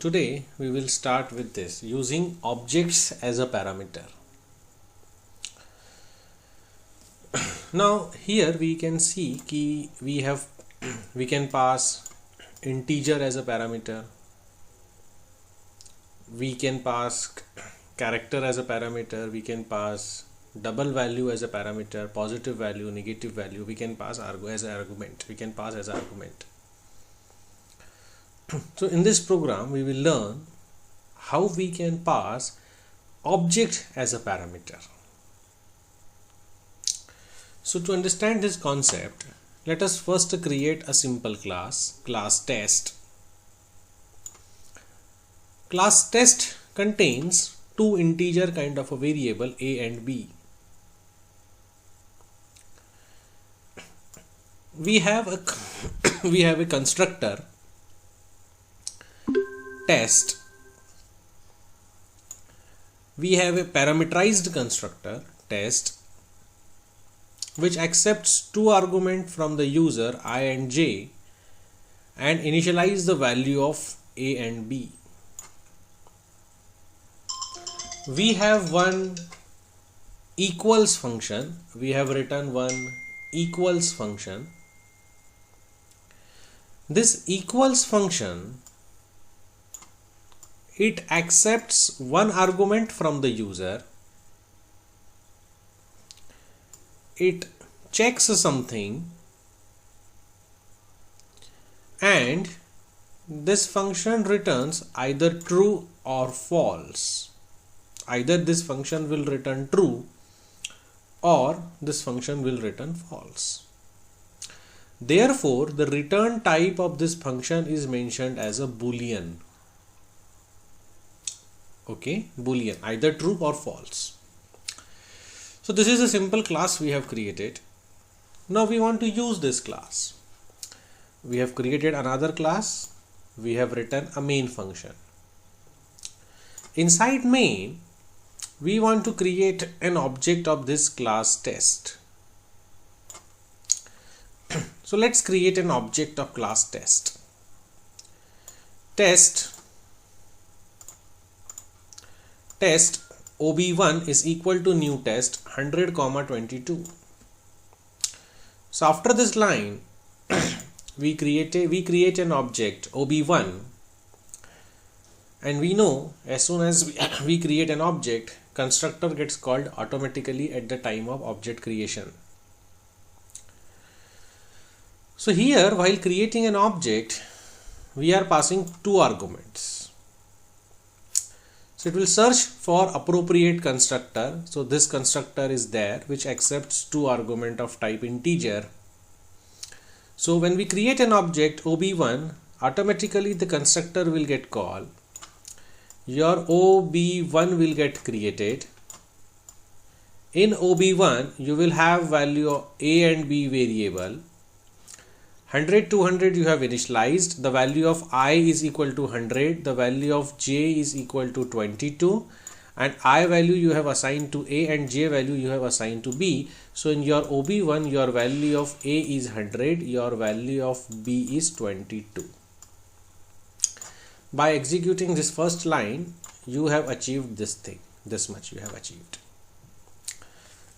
Today we will start with this using objects as a parameter. Now here we can see we can pass integer as a parameter, we can pass character as a parameter, we can pass double value as a parameter, positive value, negative value, we can pass as argument. So in this program we will learn how we can pass object as a parameter. So to understand this concept, let us first create a simple class test. Class test contains two integer kind of a variable a and b. We have a constructor test, we have a parameterized constructor test which accepts two arguments from the user I and j and initialize the value of a and b. We have one equals function, we have written one equals function. This equals function, it accepts one argument from the user, it checks something, and this function returns either true or false. Either this function will return true or this function will return false. Therefore, the return type of this function is mentioned as a boolean. Okay, boolean, either true or false. So this is a simple class we have created. Now we want to use this class. We have created another class, we have written a main function. Inside main, we want to create an object of this class test. So let's create an object of class test. Test ob1 is equal to new test 100,22. So after this line we create an object ob1, and we know as soon as we create an object, constructor gets called automatically at the time of object creation. So here, while creating an object, we are passing two arguments. So it will search for appropriate constructor. So this constructor is there which accepts two argument of type integer. So when we create an object ob1, automatically the constructor will get called. Your ob1 will get created. In ob1 you will have value of a and b variable. 100 to 100 you have initialized, the value of I is equal to 100, the value of j is equal to 22, and I value you have assigned to a and j value you have assigned to b. So in your ob1 your value of a is 100, your value of b is 22. By executing this first line you have achieved this thing, this much you have achieved.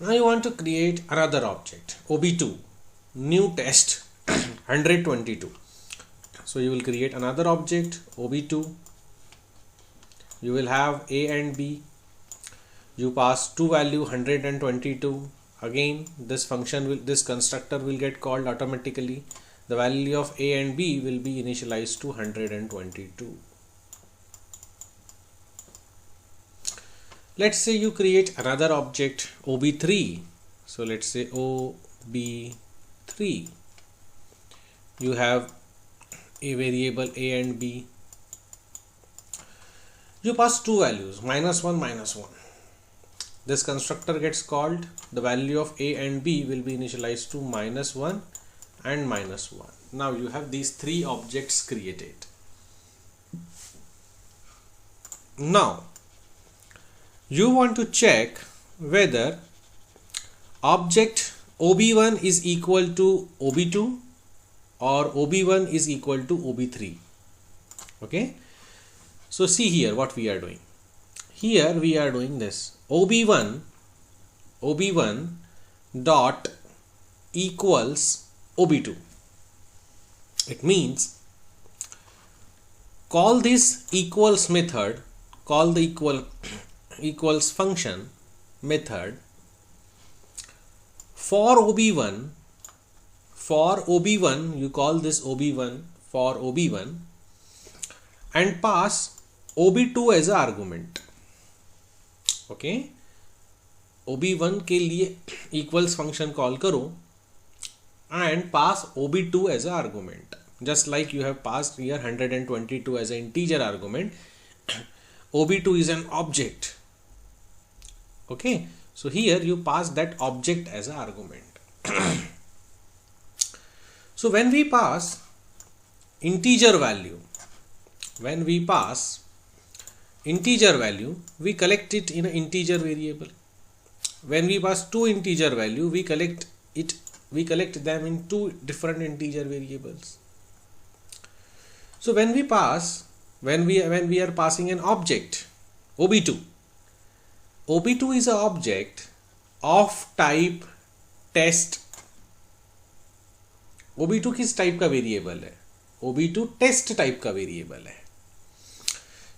Now you want to create another object ob2, new test 122. So you will create another object ob2, you will have a and b, you pass two value 100 and 22. Again this constructor will get called automatically. The value of a and b will be initialized to 122. Let's say you create another object ob3. So let's say ob3. You have a variable a and b. You pass two values, -1, -1. This constructor gets called. The value of a and b will be initialized to -1 and -1. Now you have these three objects created. Now you want to check whether object ob1 is equal to ob2 or ob1 is equal to ob3. Okay, So see here what we are doing. Here we are doing this ob1 dot equals ob2. It means call this equals method, call the equals function method for ob1. For ob1 you call this ob1 for ob1 and pass ob2 as an argument. Okay, ob1 के लिए equals function call करो and pass ob2 as an argument, just like you have passed here 122 as an integer argument. ob2 is an object. Okay, so here you pass that object as an argument. So when we pass integer value, we collect it in an integer variable. When we pass two integer value, we collect them in two different integer variables. So when we are passing an object ob2 is an object of type test. ob2 किस type का variable है? ob2 test type का variable है.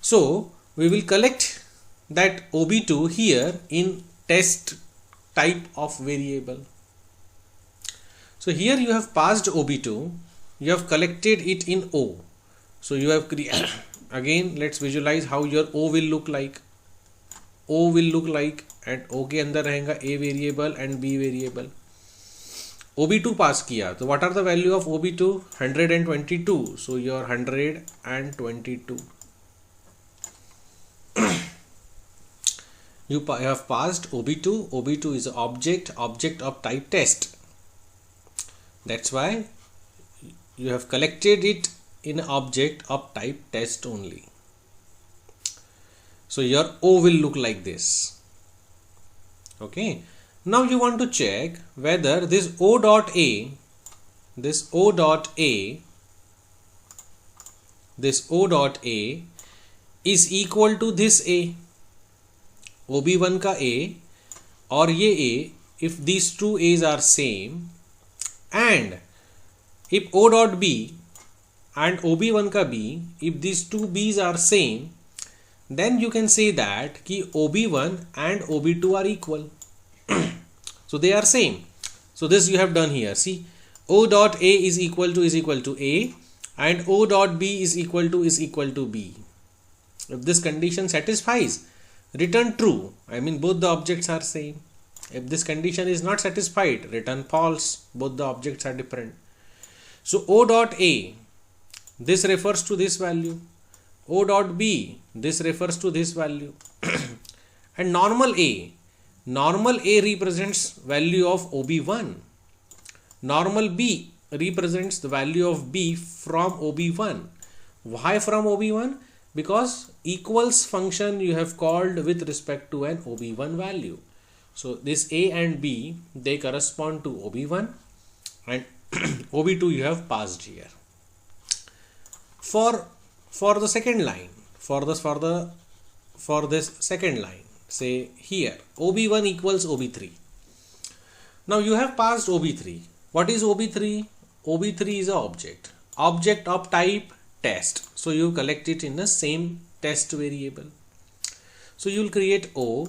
So we will collect that ob2 here in test type of variable. So here you have passed ob2, you have collected it in O. So you have again let's visualize how your O will look like. O will look like, and O के अंदर रहेगा A variable and B variable. ob2 पास किया तो what are the value of ob2? 122. So your 122. You have passed ob2. ob2 is an object of type test. That's why you have collected it in object of type test only. So your O will look like this. Okay. Now you want to check whether this O dot A is equal to this A, ob1 का A और ये A, if these two A's are same, and if O dot B and ob1 का B, if these two B's are same, then you can say that कि ob1 and ob2 are equal. So they are same. So this you have done here. See, O dot A is equal to A and O dot B is equal to B. If this condition satisfies, return true. I mean both the objects are same. If this condition is not satisfied, return false. Both the objects are different. So O dot A, this refers to this value. O dot B, this refers to this value. And normal A represents value of ob1. Normal B represents the value of B from ob1. Why from ob1? Because equals function you have called with respect to an ob1 value. So this A and B, they correspond to ob1 and ob2 you have passed here. For the second line, for this second line, say here ob1 equals ob3. Now you have passed ob3. What is ob3? ob3 is an object of type test. So you collect it in the same test variable. So you will create O.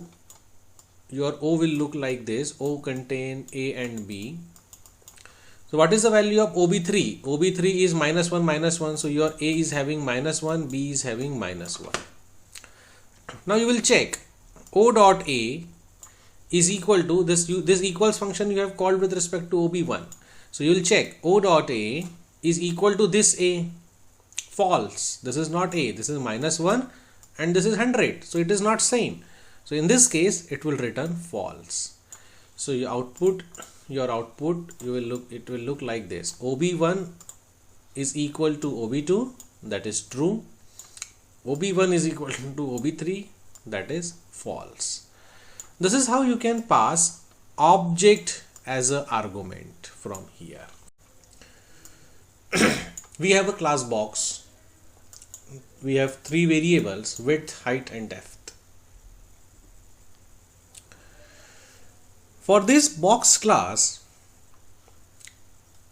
Your O will look like this. O contain A and B. So what is the value of ob3? ob3 is -1, so your A is having -1, B is having -1. Now you will check O dot A is equal to this equals function you have called with respect to ob1. So you will check O dot A is equal to this A. False. This is not A. This is -1 and this is 100. So it is not same. So in this case it will return false. So your output it will look like this. ob1 is equal to ob2, that is true. ob1 is equal to ob3, that is false. This is how you can pass object as an argument from here. We have a class box. we have three variables: width, height and depth. For this box class,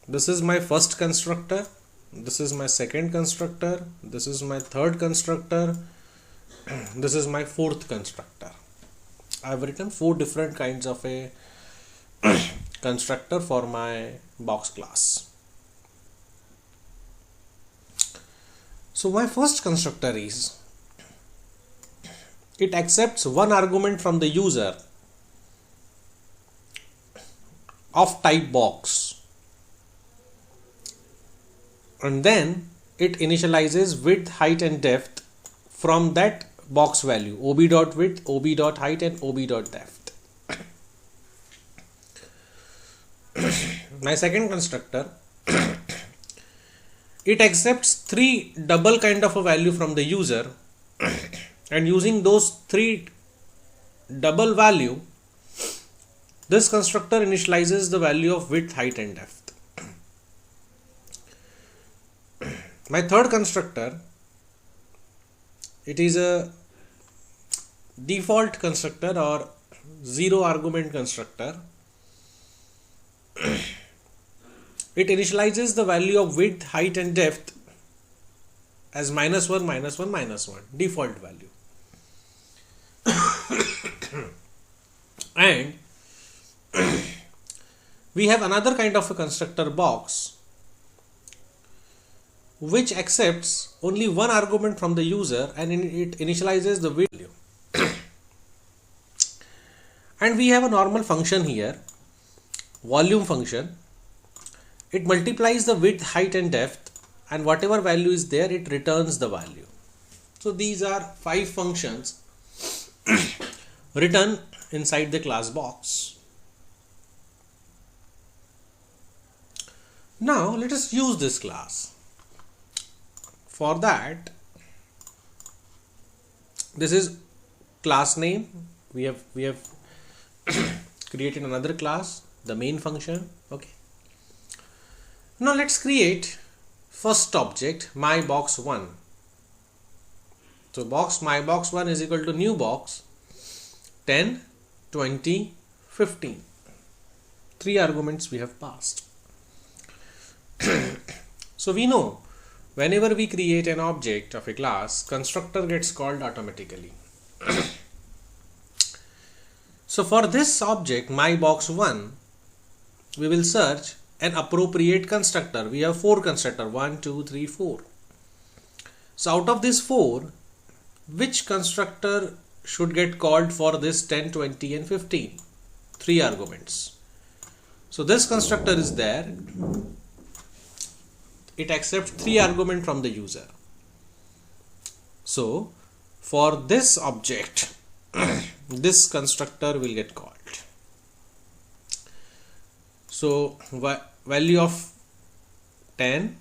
this is my first constructor, this is my second constructor, this is my third constructor, this is my fourth constructor. I have written 4 different kinds of a constructor for my box class. So my first constructor is, it accepts one argument from the user of type box, and then it initializes width, height and depth from that box value, ob.width, ob.height and ob.depth. My second constructor, it accepts 3 double kind of a value from the user, and using those 3 double value, this constructor initializes the value of width, height and depth. My third constructor, it is a default constructor or 0 argument constructor. It initializes the value of width, height and depth as -1, -1, -1, default value. And we have another kind of a constructor box which accepts only one argument from the user, and it initializes the value. And we have a normal function here, volume function. It multiplies the width, height and depth, and whatever value is there, it returns the value. So these are 5 functions written inside the class box. Now let us use this class. For that, this is class name. We have created another class, the main function. Okay. Now let's create first object, myBox1. So myBox1 is equal to new box 10, 20, 15. 3 arguments we have passed. So we know whenever we create an object of a class, constructor gets called automatically. So for this object, myBox1, we will search an appropriate constructor. We have 4 constructors, 1, 2, 3, 4. So out of these 4, which constructor should get called for this 10, 20 and 15? 3 arguments. So this constructor is there. It accepts 3 arguments from the user. So for this object, this constructor will get called. So value of 10,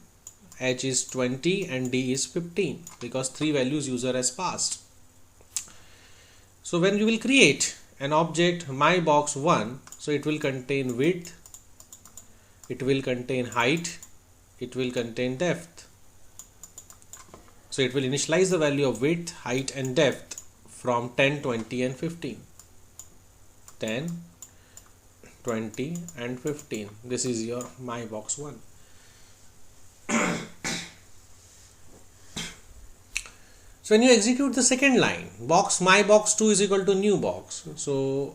h is 20 and d is 15, because 3 values user has passed. So when you will create an object myBox1, so it will contain width, it will contain height, it will contain depth. So it will initialize the value of width, height and depth from 10, 20 and 15. 10, 20 and 15. This is your myBox1. So when you execute the second line, myBox2 is equal to new box. So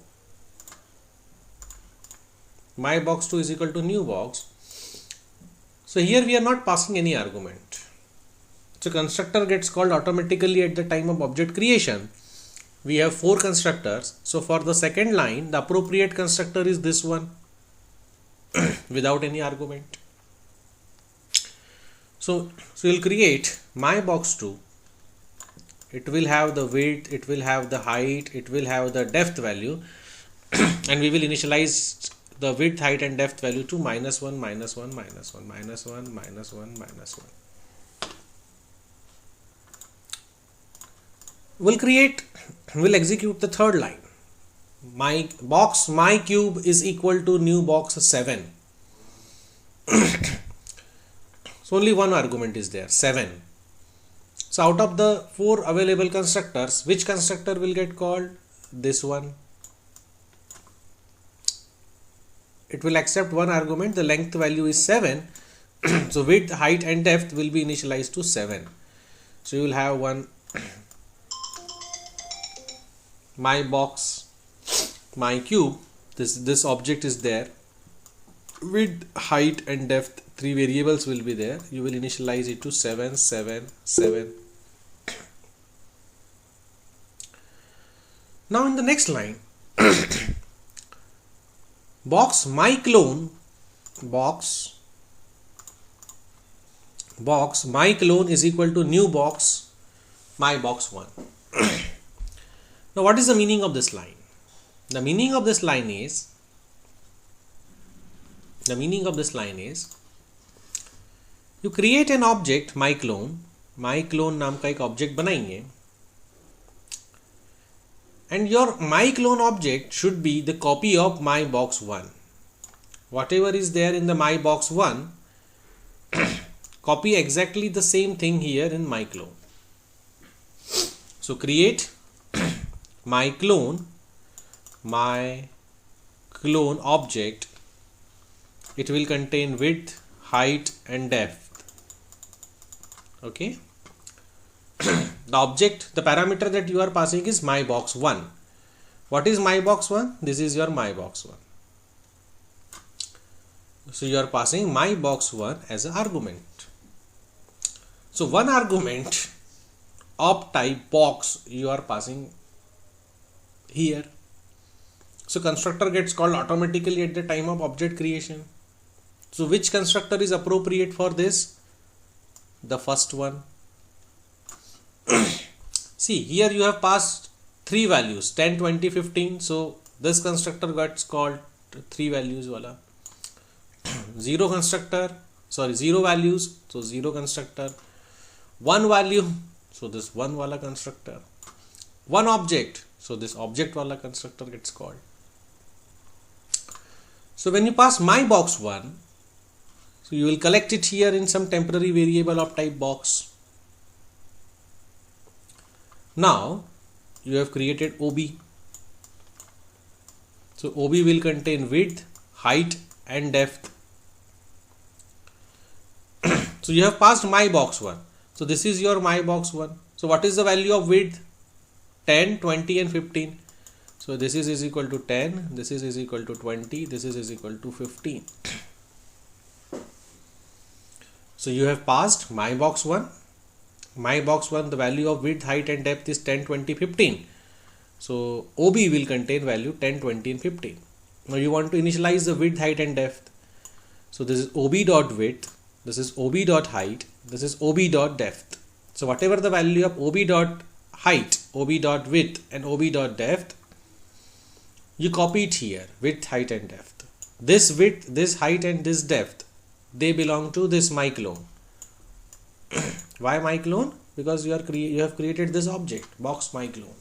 myBox2 is equal to new box. So here we are not passing any argument. So constructor gets called automatically at the time of object creation. We have 4 constructors. So for the second line, the appropriate constructor is this one without any argument. So we'll create myBox2. It will have the width, it will have the height, it will have the depth value, and we will initialize the width, height and depth value to -1, -1, -1, -1, -1, -1. We'll execute the third line. myCube is equal to new box 7. So only one argument is there, 7. So out of the 4 available constructors, which constructor will get called? This one. It will accept one argument. The length value is 7. So width, height and depth will be initialized to 7. So you will have one my box, my cube. This object is there. Width, height and depth, 3 variables will be there. You will initialize it to 7, 7, 7. Now in the next line, box my clone is equal to new box my box 1. Now what is the meaning of this line? The meaning of this line is you create an object my clone नाम का एक object बनाएंगे, and your my clone object should be the copy of my box 1. Whatever is there in the my box 1, copy exactly the same thing here in my clone. So create my clone object. It will contain width, height and depth. Okay. The parameter that you are passing is my box 1. What is my box 1? This is your my box 1. So you are passing my box 1 as an argument. So one argument of type box you are passing here. So constructor gets called automatically at the time of object creation. So which constructor is appropriate for this? The first one. See, here you have passed 3 values, 10, 20, 15. So this constructor gets called 3 values wala. 0 values, so 0 constructor. 1 value, so this 1 wala constructor. 1 object, so this object wala constructor gets called. So when you pass my box 1, so you will collect it here in some temporary variable of type box. Now you have created OB. So OB will contain width, height and depth. So you have passed my box 1. So this is your my box 1. So what is the value of width? 10, 20 and 15. So this is equal to 10, this is equal to 20, this is equal to 15. So you have passed my box 1. My box 1, the value of width, height and depth is 10, 20, 15. So OB will contain value 10, 20 and 15. Now you want to initialize the width, height and depth. So this is OB dot width, this is OB dot height, this is OB dot depth. So whatever the value of OB dot height, OB dot width and OB dot depth, you copy it here, width, height and depth. This width, this height and this depth, they belong to this my clone. Why my clone? Because you have created this object, box my clone.